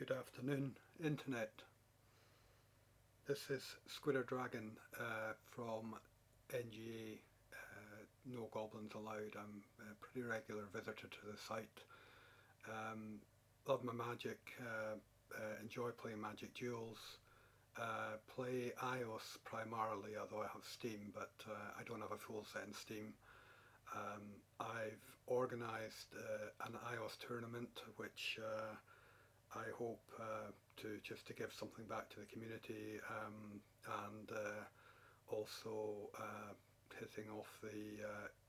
Good afternoon, Internet. This is Squidder Dragon from NGA, No Goblins Allowed. I'm a pretty regular visitor to the site. Love my Magic, enjoy playing Magic Duels, play iOS primarily, although I have Steam, but I don't have a full set in Steam. I've organised an iOS tournament which I hope to give something back to the community, and also hitting off the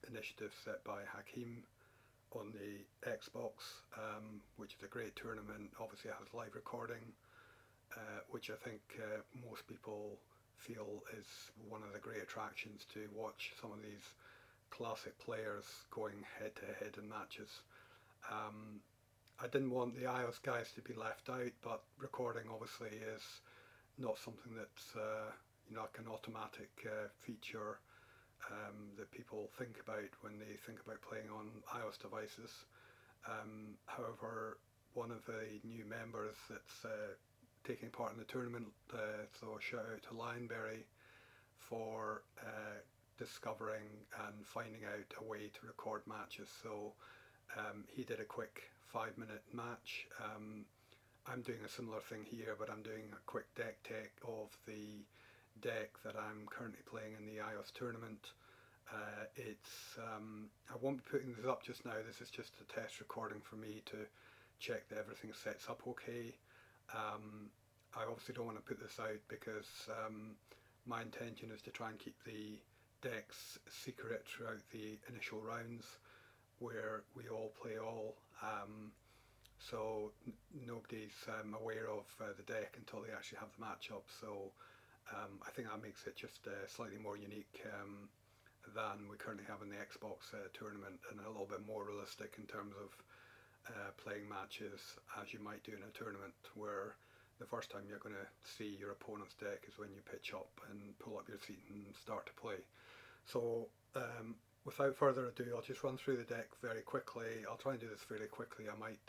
initiative set by Hakeem on the Xbox, which is a great tournament. Obviously, it has live recording, which I think most people feel is one of the great attractions to watch some of these classic players going head to head in matches. I didn't want the iOS guys to be left out, but recording obviously is not something that's like an automatic feature that people think about when they think about playing on iOS devices. However, one of the new members that's taking part in the tournament, so shout out to Lionberry for discovering and finding out a way to record matches. So he did a quick 5-minute match. I'm doing a similar thing here, but I'm doing a quick deck tech of the deck that I'm currently playing in the iOS tournament. I won't be putting this up just now. This is just a test recording for me to check that everything sets up okay. I obviously don't want to put this out because my intention is to try and keep the decks secret throughout the initial rounds, where we all play all. So nobody's aware of the deck until they actually have the matchup. So I think that makes it just slightly more unique than we currently have in the Xbox tournament, and a little bit more realistic in terms of playing matches as you might do in a tournament, where the first time you're going to see your opponent's deck is when you pitch up and pull up your seat and start to play. So without further ado, I'll just run through the deck very quickly. I'll try and do this fairly quickly. I might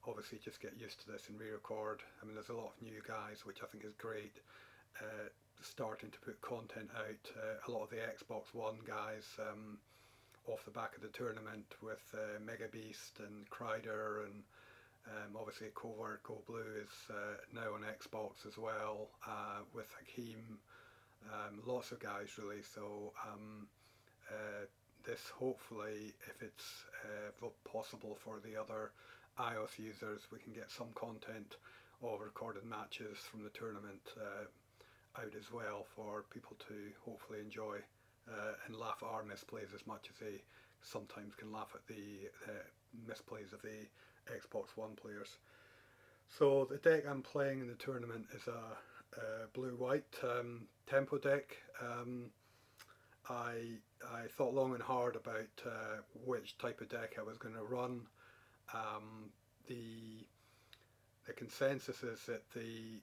obviously just get used to this and re-record. I mean, there's a lot of new guys, which I think is great, starting to put content out. A lot of the Xbox One guys off the back of the tournament with Mega Beast and Kreider, and obviously Covert Go Blue is now on Xbox as well, with Hakeem. Lots of guys really. So this, hopefully, if it's possible for the other iOS users, we can get some content of recorded matches from the tournament out as well for people to hopefully enjoy and laugh at our misplays as much as they sometimes can laugh at the misplays of the Xbox One players. So the deck I'm playing in the tournament is a blue-white tempo deck. I thought long and hard about which type of deck I was going to run. The consensus is that the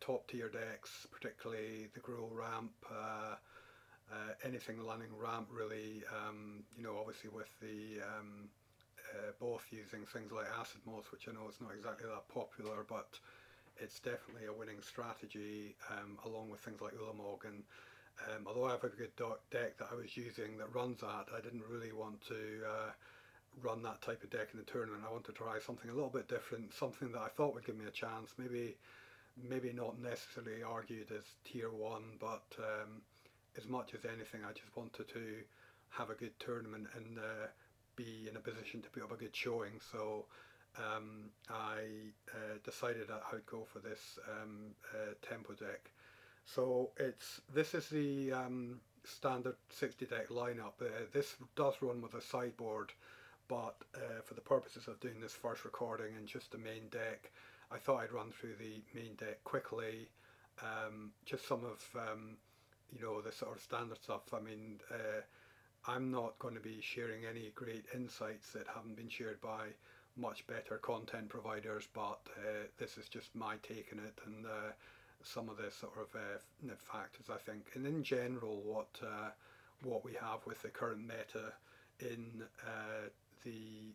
top tier decks, particularly the Gruul ramp, anything landing ramp really, obviously with the both using things like Acid Moss, which I know is not exactly that popular, but it's definitely a winning strategy, along with things like Ulamog. And although I have a good deck that I was using that runs that, I didn't really want to run that type of deck in the tournament. I want to try something a little bit different, something that I thought would give me a chance. Maybe not necessarily argued as tier 1, but as much as anything, I just wanted to have a good tournament and be in a position to put up a good showing. So I decided that I would go for this tempo deck. So this is the standard 60 deck lineup. This does run with a sideboard, but for the purposes of doing this first recording and just the main deck, I thought I'd run through the main deck quickly. Just some of the sort of standard stuff. I mean, I'm not going to be sharing any great insights that haven't been shared by much better content providers, but this is just my take on it, and some of the sort of factors I think. And in general, what we have with the current meta in the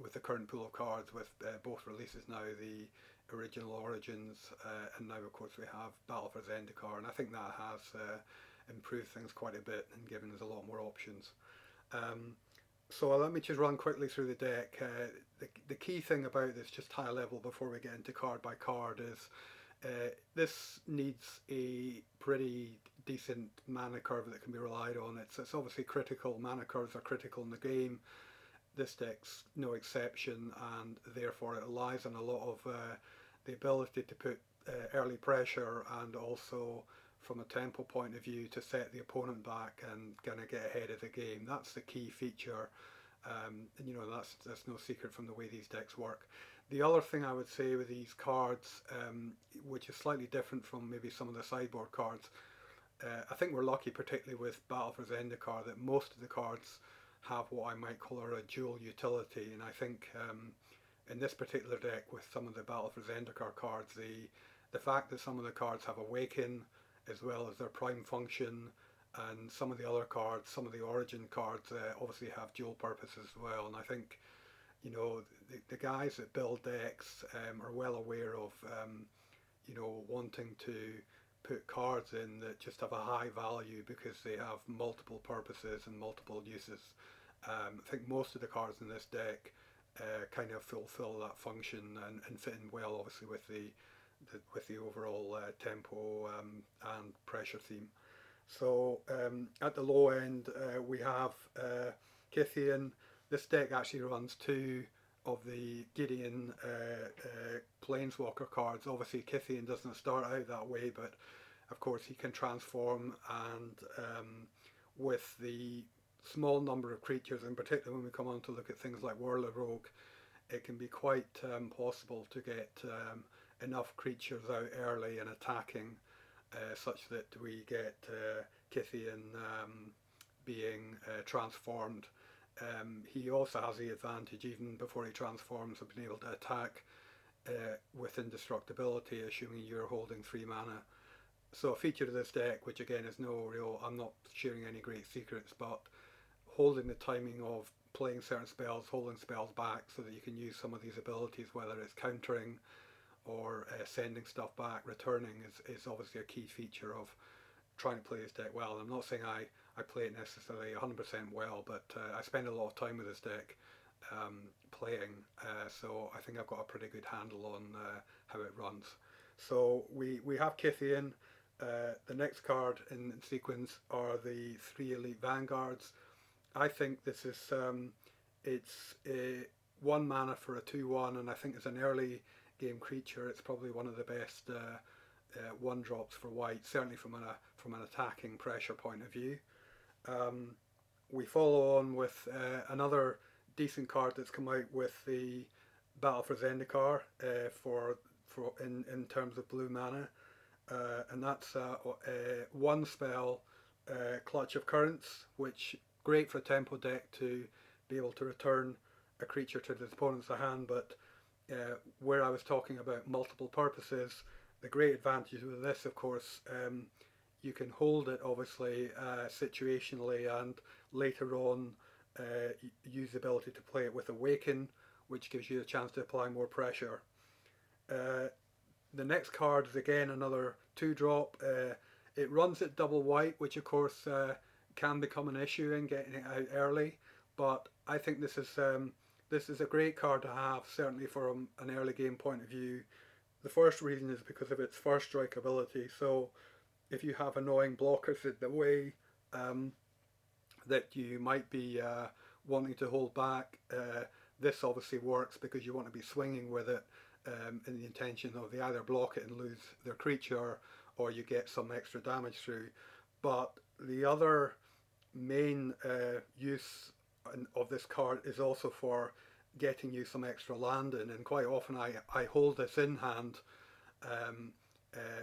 with the current pool of cards, with both releases now, the original Origins, and now of course we have Battle for Zendikar, and I think that has improved things quite a bit and given us a lot more options. Um, so let me just run quickly through the deck. The key thing about this, just high level before we get into card by card, is this needs a pretty decent mana curve that can be relied on. It's obviously critical. Mana curves are critical in the game. This deck's no exception, and therefore it relies on a lot of the ability to put early pressure, and also from a tempo point of view to set the opponent back and kind of get ahead of the game. That's the key feature, and that's no secret from the way these decks work. The other thing I would say with these cards, which is slightly different from maybe some of the sideboard cards, I think we're lucky, particularly with Battle for Zendikar, that most of the cards have what I might call a dual utility, and I think in this particular deck with some of the Battle for Zendikar cards, the fact that some of the cards have Awaken as well as their prime function, and some of the other cards, some of the Origin cards, obviously have dual purposes as well. And I think the guys that build decks are well aware of wanting to put cards in that just have a high value because they have multiple purposes and multiple uses. I think most of the cards in this deck kind of fulfill that function and fit in well, obviously, with the overall tempo and pressure theme. So at the low end, we have Kythian. This deck actually runs two of the Gideon Planeswalker cards. Obviously, Kythian doesn't start out that way, but of course he can transform, and with the small number of creatures, in particular when we come on to look at things like Warlord Rogue, it can be quite possible to get enough creatures out early and attacking such that we get Kythian being transformed. He also has the advantage, even before he transforms, of being able to attack with indestructibility, assuming you're holding 3 mana. So a feature of this deck, which again is no real, I'm not sharing any great secrets, but holding the timing of playing certain spells, holding spells back so that you can use some of these abilities, whether it's countering or sending stuff back, returning, is obviously a key feature of trying to play this deck well. And I'm not saying I play it necessarily 100% well, but I spend a lot of time with this deck playing, so I think I've got a pretty good handle on how it runs. So we have Kythian. The next card in sequence are the 3 Elite Vanguards. I think this is it's 1 mana for a 2/1, and I think as an early game creature, it's probably one of the best 1-drops for white, certainly from an attacking pressure point of view. We follow on with another decent card that's come out with the Battle for Zendikar in terms of blue mana, and that's 1 spell, Clutch of Currents, which great for a tempo deck to be able to return a creature to the opponent's hand, but where I was talking about multiple purposes, the great advantage with this, of course, you can hold it obviously situationally, and later on use the ability to play it with Awaken, which gives you a chance to apply more pressure. The next card is again another 2-drop. It runs at double white, which of course can become an issue in getting it out early, but I think this is a great card to have, certainly from an early game point of view. The first reason is because of its first strike ability. So if you have annoying blockers in the way that you might be wanting to hold back, this obviously works because you want to be swinging with it in the intention of they either block it and lose their creature, or you get some extra damage through. But the other main use of this card is also for getting you some extra land in, and quite often I hold this in hand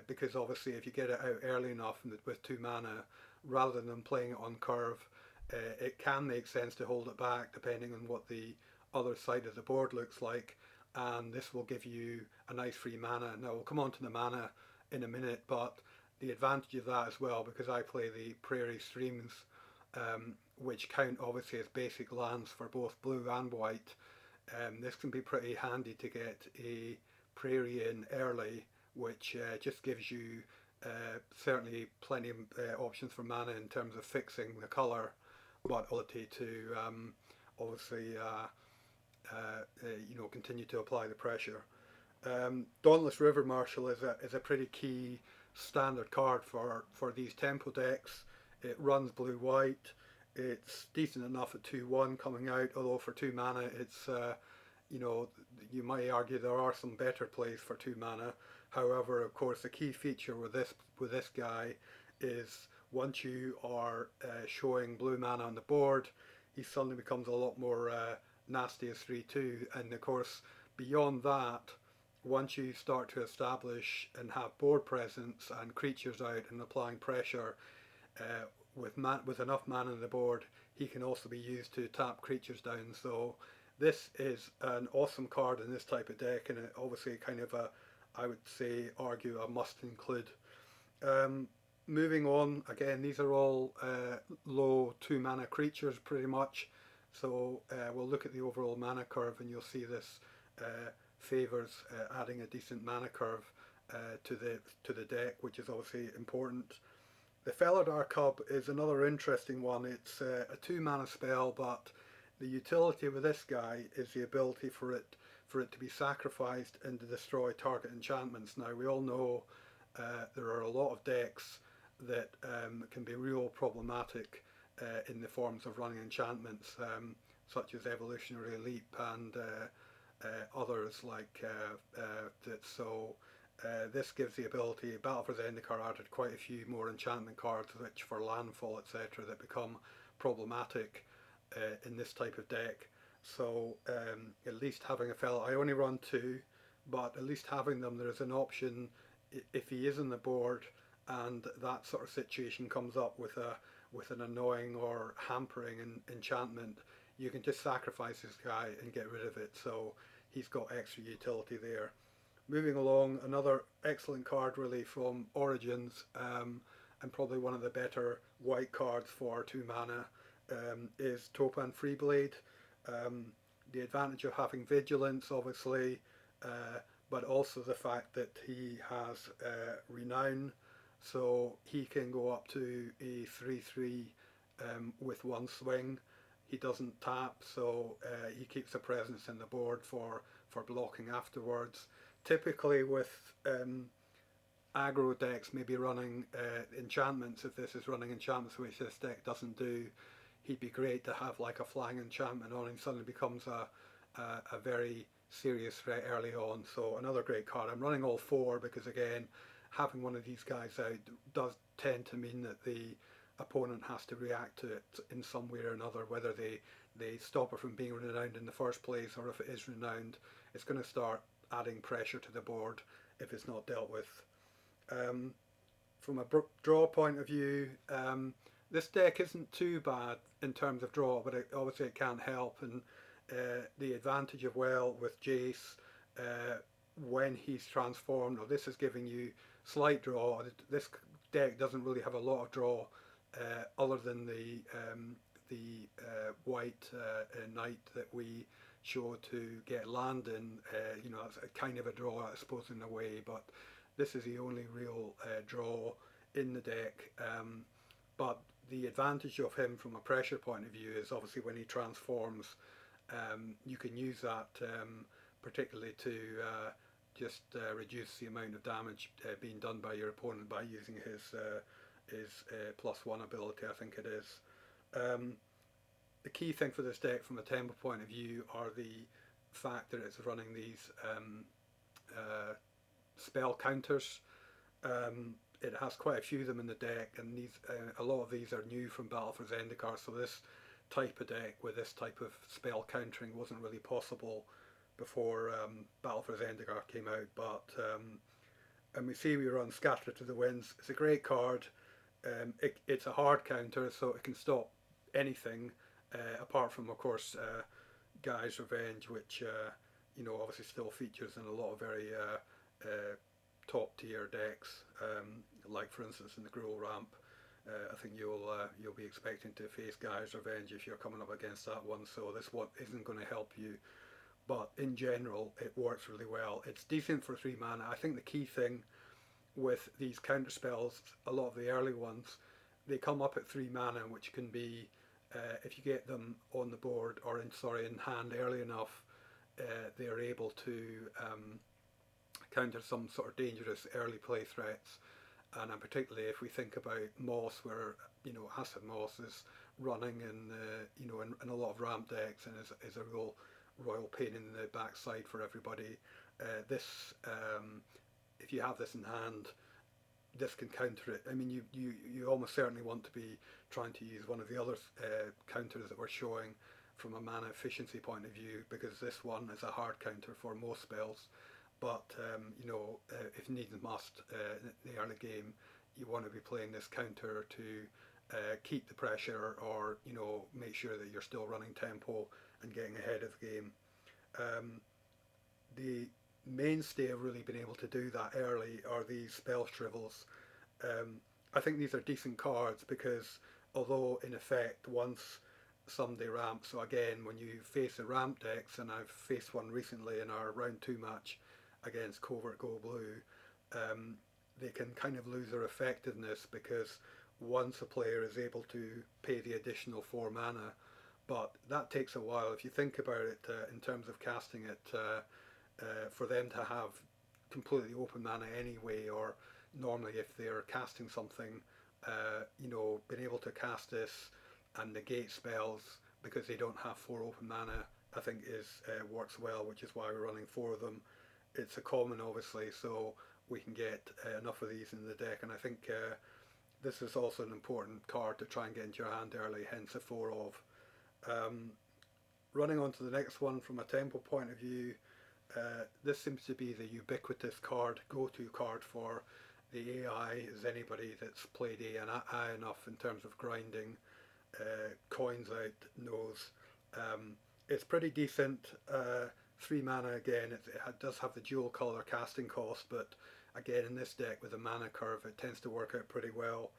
because obviously if you get it out early enough with 2 mana, rather than playing it on curve, it can make sense to hold it back depending on what the other side of the board looks like, and this will give you a nice free mana. Now we'll come on to the mana in a minute, but the advantage of that as well, because I play the Prairie Streams, which count obviously as basic lands for both blue and white, This can be pretty handy to get a prairie in early, which just gives you certainly plenty of options for mana in terms of fixing the colour, but ability to obviously continue to apply the pressure. Dauntless River Marshal is a pretty key standard card for these tempo decks. It runs blue white. It's decent enough at 2/1 coming out, although for 2 mana it's you might argue there are some better plays for 2 mana. However, of course, the key feature with this guy is once you are showing blue mana on the board, he suddenly becomes a lot more nasty as 3/2, and of course beyond that, once you start to establish and have board presence and creatures out and applying pressure, with enough mana on the board, he can also be used to tap creatures down. So this is an awesome card in this type of deck, and obviously kind of I would say, argue a must include. Moving on, again, these are all low 2 mana creatures pretty much. So we'll look at the overall mana curve, and you'll see this favours adding a decent mana curve to the deck, which is obviously important. The Felidar Cub is another interesting one. It's a 2 mana spell, but the utility with this guy is the ability for it to be sacrificed and to destroy target enchantments. Now we all know there are a lot of decks that can be real problematic in the forms of running enchantments, such as Evolutionary Leap and others like that. So this gives the ability. Battle for Zendikar added quite a few more enchantment cards, which for landfall, etc., that become problematic in this type of deck. So at least having a fellow, I only run 2, but at least having them, there is an option if he is on the board and that sort of situation comes up with an annoying or hampering enchantment, you can just sacrifice this guy and get rid of it. So he's got extra utility there. Moving along, another excellent card really from Origins, and probably one of the better white cards for 2 mana, is Topan Freeblade. The advantage of having vigilance, obviously, but also the fact that he has renown, so he can go up to a 3/3 with 1 swing. He doesn't tap, so he keeps a presence in the board for blocking afterwards. Typically with aggro decks maybe running enchantments, if this is running enchantments, which this deck doesn't do, he'd be great to have like a flying enchantment on, and suddenly becomes a very serious threat early on. So another great card. I'm running all 4 because, again, having one of these guys out does tend to mean that the opponent has to react to it in some way or another, whether they stop it from being renowned in the first place, or if it is renowned, it's going to start adding pressure to the board if it's not dealt with. From a draw point of view, this deck isn't too bad in terms of draw, but obviously it can't help. And the advantage of with Jace, when he's transformed, or this is giving you slight draw. This deck doesn't really have a lot of draw, other than the white knight that we show to get land in. It's a kind of a draw, I suppose, in a way, but this is the only real draw in the deck. But the advantage of him from a pressure point of view is obviously when he transforms, you can use that particularly to just reduce the amount of damage being done by your opponent by using his +1 ability, I think it is. The key thing for this deck from a tempo point of view are the fact that it's running these spell counters. It has quite a few of them in the deck, and a lot of these are new from Battle for Zendikar, so this type of deck with this type of spell countering wasn't really possible before Battle for Zendikar came out. But and we run Scatter to the Winds. It's a great card. It's a hard counter, so it can stop anything, apart from, of course, Guy's Revenge, which obviously still features in a lot of very top tier decks, like for instance in the Gruul ramp. I think you'll be expecting to face Guy's Revenge if you're coming up against that one, so this one isn't going to help you. but in general it works really well. It's decent for 3 mana. I think the key thing with these counter spells, a lot of the early ones, they come up at 3 mana, which can be, if you get them on the board or in hand early enough, they are able to counter some sort of dangerous early play threats. And particularly if we think about Moss, where Acid Moss is running in a lot of ramp decks and is a real royal pain in the backside for everybody. This if you have this in hand, this can counter it. I mean, you almost certainly want to be trying to use one of the other counters that we're showing from a mana efficiency point of view, because this one is a hard counter for most spells. But if need must in the early game, you want to be playing this counter to keep the pressure, or make sure that you're still running tempo and getting ahead of the game. The mainstay of really being able to do that early are these spell shrivels. I think these are decent cards because although in effect once somebody ramps, so again when you face the ramp decks, and I've faced one recently in our round 2 match against Covert Go Blue, they can kind of lose their effectiveness because once a player is able to pay the additional 4 mana, but that takes a while. If you think about it in terms of casting it, for them to have completely open mana anyway, or normally if they're casting something, being able to cast this and negate spells because they don't have 4 open mana, I think works well, which is why we're running 4 of them. It's a common, obviously, so we can get enough of these in the deck, and I think this is also an important card to try and get into your hand early, hence a 4 of. Running on to the next one from a tempo point of view, this seems to be the ubiquitous go-to card for the AI, as anybody that's played AI enough in terms of grinding coins out knows. It's pretty decent. 3 mana again. It does have the dual colour casting cost, but again in this deck with a mana curve, it tends to work out pretty well.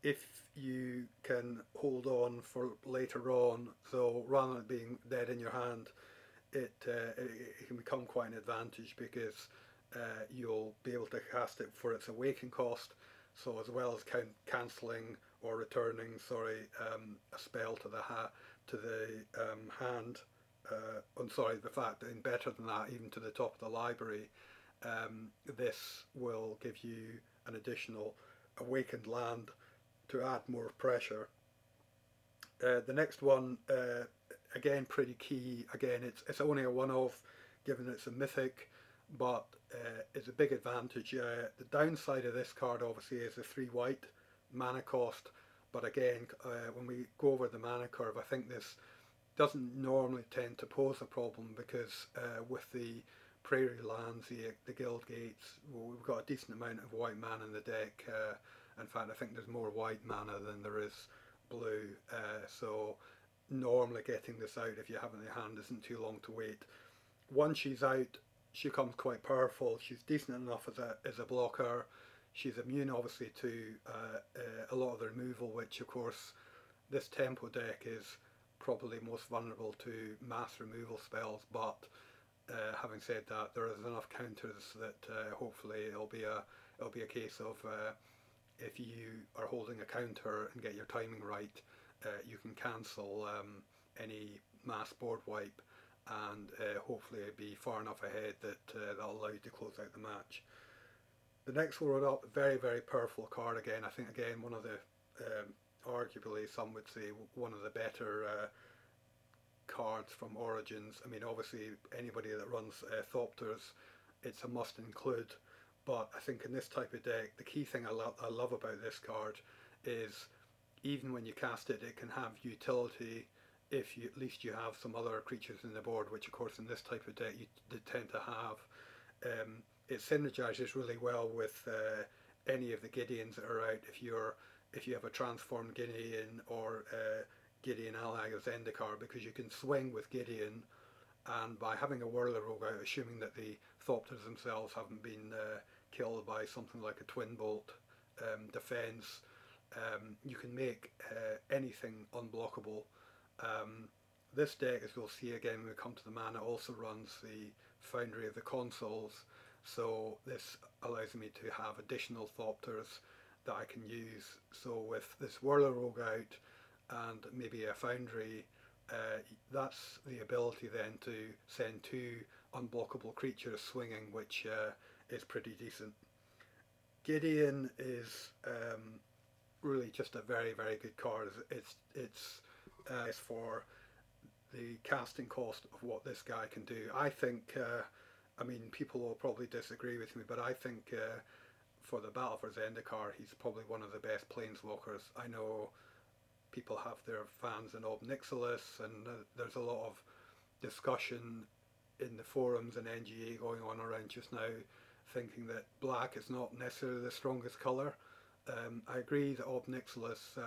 If you can hold on for later on, so rather than being dead in your hand, it can become quite an advantage because you'll be able to cast it for its awaken cost, so as well as cancelling or returning a spell to the hand, the fact that, and better than that, even to the top of the library, this will give you an additional awakened land to add more pressure. The next one, again pretty key. Again, it's only a one-off, given it's a mythic, but it's a big advantage. The downside of this card obviously is the 3 white mana cost, but again, when we go over the mana curve, I think this doesn't normally tend to pose a problem because with the prairie lands, the guild gates, we've got a decent amount of white mana in the deck. In fact, I think there's more white mana than there is blue, so normally getting this out if you have it in your hand isn't too long to wait. Once she's out, she becomes quite powerful. She's decent enough as a blocker. She's immune obviously to a lot of the removal, which of course this tempo deck is probably most vulnerable to mass removal spells, but having said that, there is enough counters that hopefully it'll be a case of if you are holding a counter and get your timing right, you can cancel any mass board wipe, and hopefully be far enough ahead that that'll allow you to close out the match. The next one up, very, very powerful card again. I think again one of the, arguably some would say one of the better cards from Origins. I mean, obviously anybody that runs Thopters, it's a must include. But I think in this type of deck, the key thing I love about this card is even when you cast it, it can have utility if you at least you have some other creatures in the board, which of course in this type of deck you tend to have. It synergizes really well with any of the Gideons that are out. If you have a transformed Gideon or Gideon ally of Zendikar, because you can swing with Gideon, and by having a Whirler Rogue out, assuming that the Thopters themselves haven't been killed by something like a Twin Bolt defense, you can make anything unblockable. This deck, as we'll see again when we come to the mana, also runs the Foundry of the Consoles, so this allows me to have additional Thopters that I can use. So with this Whirler Rogue out and maybe a Foundry, that's the ability then to send two unblockable creatures swinging, which is pretty decent. Gideon is really just a very, very good card. It's for the casting cost of what this guy can do. I think, I mean, people will probably disagree with me, but I think for the Battle for Zendikar, he's probably one of the best planeswalkers. I know people have their fans in Ob Nixilis, and there's a lot of discussion in the forums and NGA going on around just now, thinking that black is not necessarily the strongest colour. I agree that Ob Nixilis,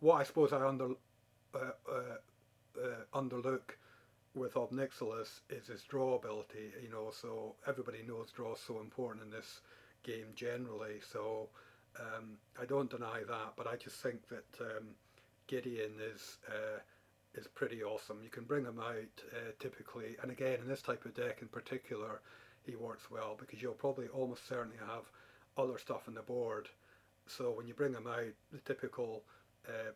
what I suppose I underlook with Ob Nixilis is his draw ability, so everybody knows draw is so important in this game generally, so I don't deny that, but I just think that Gideon is pretty awesome. You can bring him out typically, and again in this type of deck in particular, he works well because you'll probably almost certainly have other stuff on the board. So when you bring him out, the typical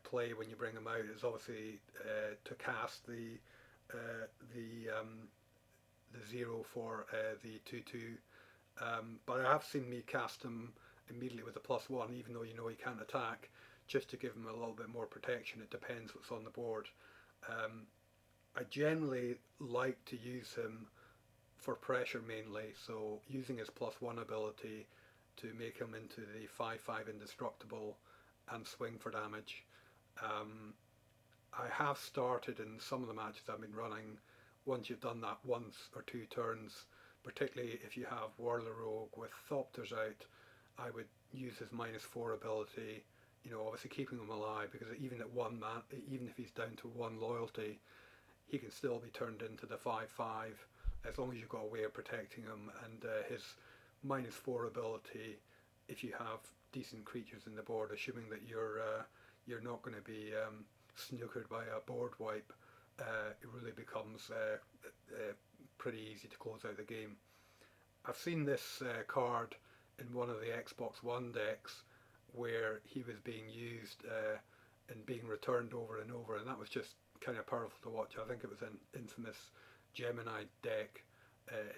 play when you bring him out is obviously to cast the 0 for the 2/2. But I have seen me cast him immediately with a +1, even though he can't attack, just to give him a little bit more protection. It depends what's on the board. I generally like to use him for pressure mainly, so using his +1 ability to make him into the 5/5 indestructible and swing for damage. I have started in some of the matches I've been running, once you've done that once or two turns, particularly if you have Whirler Rogue with Thopters out, I would use his -4 ability, obviously keeping him alive, because even at one man, even if he's down to one loyalty, he can still be turned into the 5/5 as long as you've got a way of protecting him. And his -4 ability, if you have decent creatures in the board, assuming that you're not going to be snookered by a board wipe, it really becomes pretty easy to close out the game. I've seen this card in one of the Xbox One decks where he was being used and being returned over and over, and that was just kind of powerful to watch. I think it was an infamous Gemini deck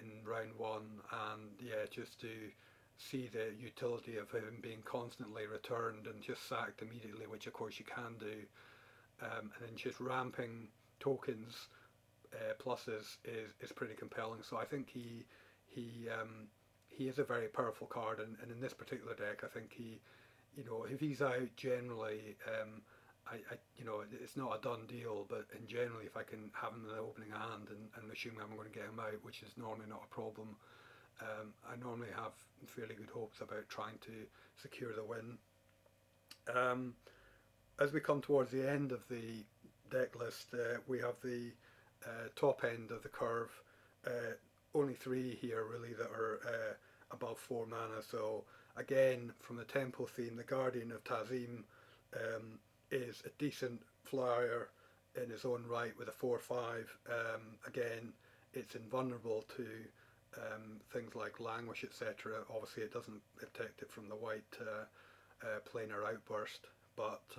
in round one, and yeah, just to see the utility of him being constantly returned and just sacked immediately, which of course you can do, and then just ramping tokens pluses is pretty compelling. So I think he is a very powerful card, and in this particular deck, I think if he's out generally, it's not a done deal, but in generally, if I can have him in the opening hand and assuming I'm going to get him out, which is normally not a problem, I normally have fairly good hopes about trying to secure the win. As we come towards the end of the deck list, we have the top end of the curve. Only 3 here really that are above 4 mana. So again, from the tempo theme, the Guardian of Tazim is a decent flyer in his own right with a 4/5. Again, it's invulnerable to things like Languish, etc. Obviously, it doesn't protect it from the white planar outburst, but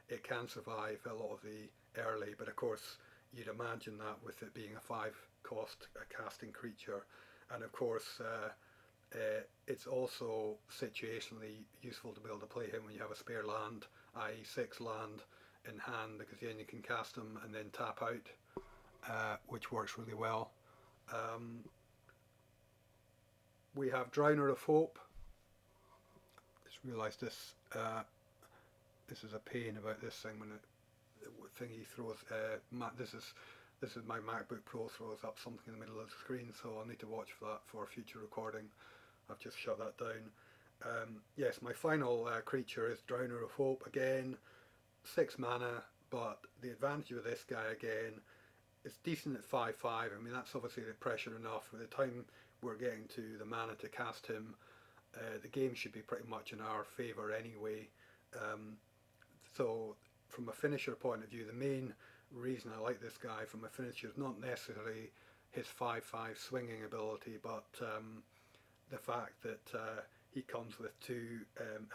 it can survive a lot of the early. But of course, you'd imagine that with it being a 5-cost casting creature, and of course, it's also situationally useful to be able to play him when you have a spare land, i.e. 6 land in hand, because then you can cast him and then tap out, which works really well. We have Drowner of Hope. Just realised this. This is a pain about this thing when the thingy throws. This is my MacBook Pro throws up something in the middle of the screen, so I'll need to watch for that for a future recording. I've just shut that down. Yes, my final creature is Drowner of Hope. Again, 6 mana, but the advantage with this guy again, it's decent at 5/5. I mean, that's obviously the pressure enough. By the time we're getting to the mana to cast him, the game should be pretty much in our favour anyway. So from a finisher point of view, the main reason I like this guy from a finish is not necessarily his 5/5 swinging ability, but the fact that he comes with two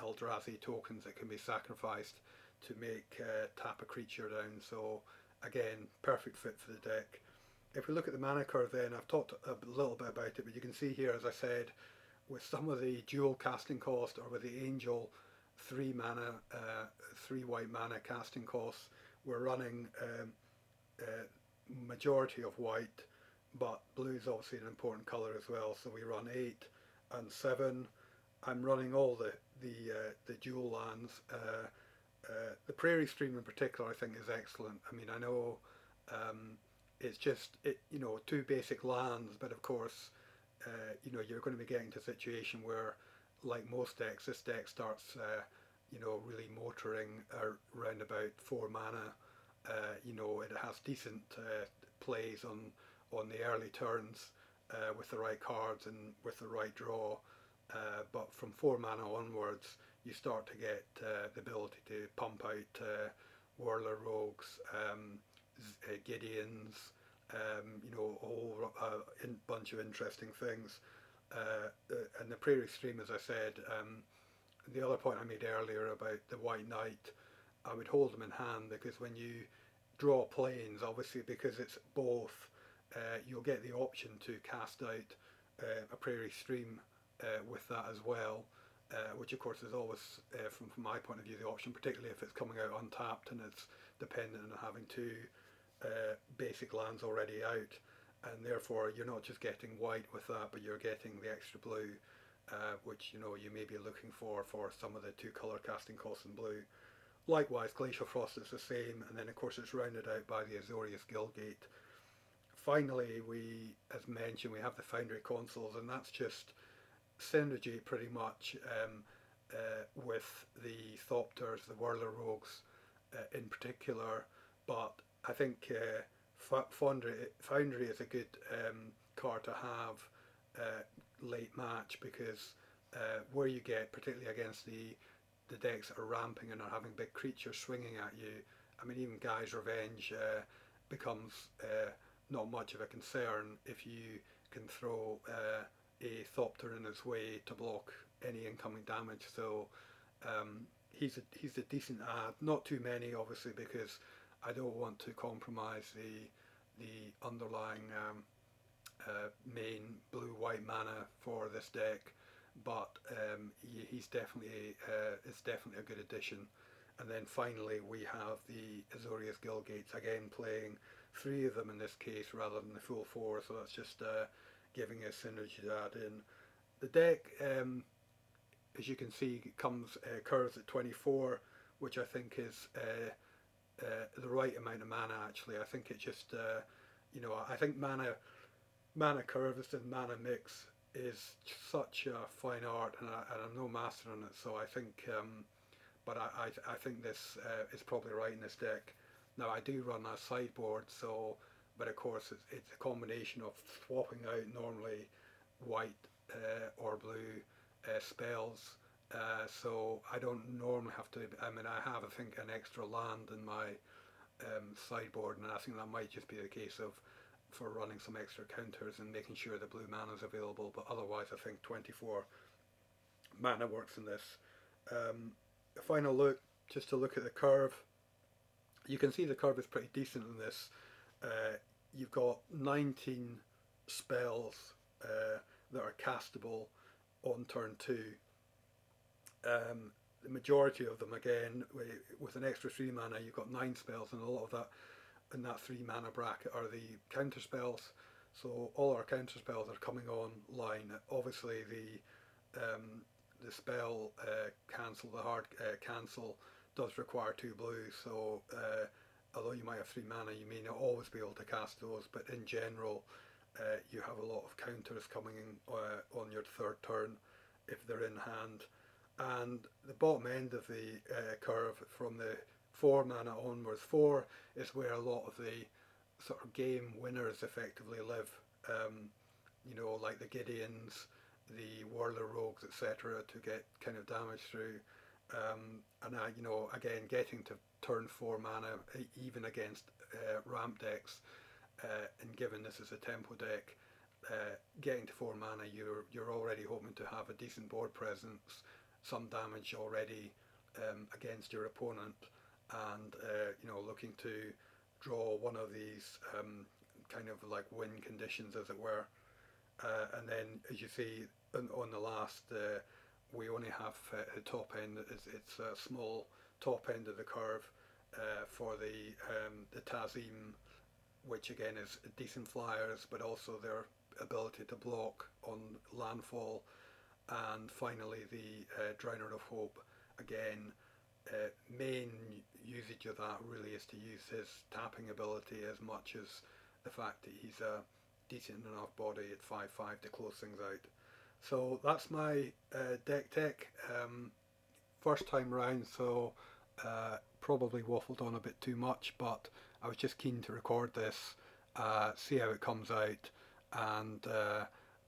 Eldrazi tokens that can be sacrificed to make tap a creature down. So again, perfect fit for the deck. If we look at the mana curve, then I've talked a little bit about it, but you can see here, as I said, with some of the dual casting cost, or with the Angel 3 mana, 3 white mana casting costs, we're running majority of white, but blue is obviously an important color as well. So we run 8 and 7. I'm running all the dual lands. The Prairie Stream in particular, I think, is excellent. I mean, I know it's just two basic lands, but of course, you're going to be getting to a situation where, like most decks, this deck starts, really motoring around about 4 mana. It has decent plays on the early turns with the right cards and with the right draw. But from 4 mana onwards, you start to get the ability to pump out Whirler Rogues, Gideons, a whole bunch of interesting things. And the Prairie Stream, as I said, the other point I made earlier about the White Knight, I would hold them in hand, because when you draw planes, obviously because it's both, you'll get the option to cast out a Prairie Stream with that as well, which of course is always, from my point of view, the option, particularly if it's coming out untapped and it's dependent on having two basic lands already out, and therefore you're not just getting white with that, but you're getting the extra blue, which you may be looking for some of the two color casting costs in blue. Likewise, Glacial Frost is the same, and then of course it's rounded out by the Azorius Guildgate. Finally, as mentioned, we have the Foundry consoles, and that's just synergy pretty much with the Thopters, the Whirler Rogues in particular. But I think Foundry is a good card to have late match, because where you get, particularly against the decks that are ramping and are having big creatures swinging at you, I mean, even Guy's Revenge becomes not much of a concern if you can throw a Thopter in its way to block any incoming damage. So he's a decent add. Not too many, obviously, because I don't want to compromise the underlying main blue-white mana for this deck. But he's definitely it's definitely a good addition. And then finally we have the Azorius Guildgates, again playing 3 of them in this case rather than the full 4, so that's just giving us synergy to add in. The deck, as you can see, comes curves at 24, which I think is the right amount of mana. Actually, I think it just I think mana curves and mana mix is such a fine art, and I'm no master on it. So I think, but I think this is probably right in this deck. Now I do run a sideboard, so, but of course it's a combination of swapping out normally white or blue spells. So I don't normally have to. I mean, I have, I think, an extra land in my sideboard, and I think that might just be the case of for running some extra counters and making sure the blue mana is available. But otherwise, I think 24 mana works in this. A final look, just to look at the curve. You can see the curve is pretty decent in this. You've got 19 spells that are castable on turn 2. The majority of them, again, with an extra 3 mana, you've got 9 spells, and a lot of that in that 3 mana bracket are the counter spells. So all our counter spells are coming online. Obviously, the spell cancel, the hard cancel, does require 2 blues. So although you might have 3 mana, you may not always be able to cast those. But in general, you have a lot of counters coming in on your 3rd turn if they're in hand. And the bottom end of the curve, from the 4 mana onwards, 4 is where a lot of the sort of game winners effectively live. Like the Gideons, the Whirler Rogues, etc., to get kind of damage through. And again, getting to turn 4 mana, even against ramp decks, and given this is a tempo deck, getting to 4 mana, you're already hoping to have a decent board presence, some damage already against your opponent, and looking to draw one of these kind of like win conditions, as it were. And then, as you see on the last, we only have the top end. It's a small top end of the curve for the Tazim, which again is decent flyers, but also their ability to block on landfall. And finally, the Drowner of Hope. Again, main usage of that really is to use his tapping ability as much as the fact that he's a decent enough body at 5/5 to close things out. So that's my deck tech. First time round, so probably waffled on a bit too much, but I was just keen to record this, see how it comes out, and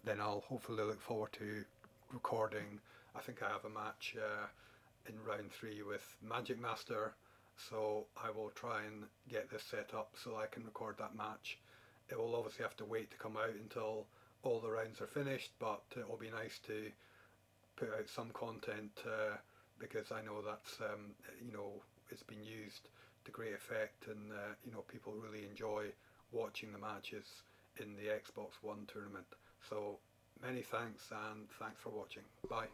then I'll hopefully look forward to recording. I think I have a match in round 3 with Magic Master, so I will try and get this set up so I can record that match. It will obviously have to wait to come out until all the rounds are finished, but it will be nice to put out some content because I know that's it's been used to great effect, and people really enjoy watching the matches in the Xbox One tournament. So many thanks, and thanks for watching. Bye.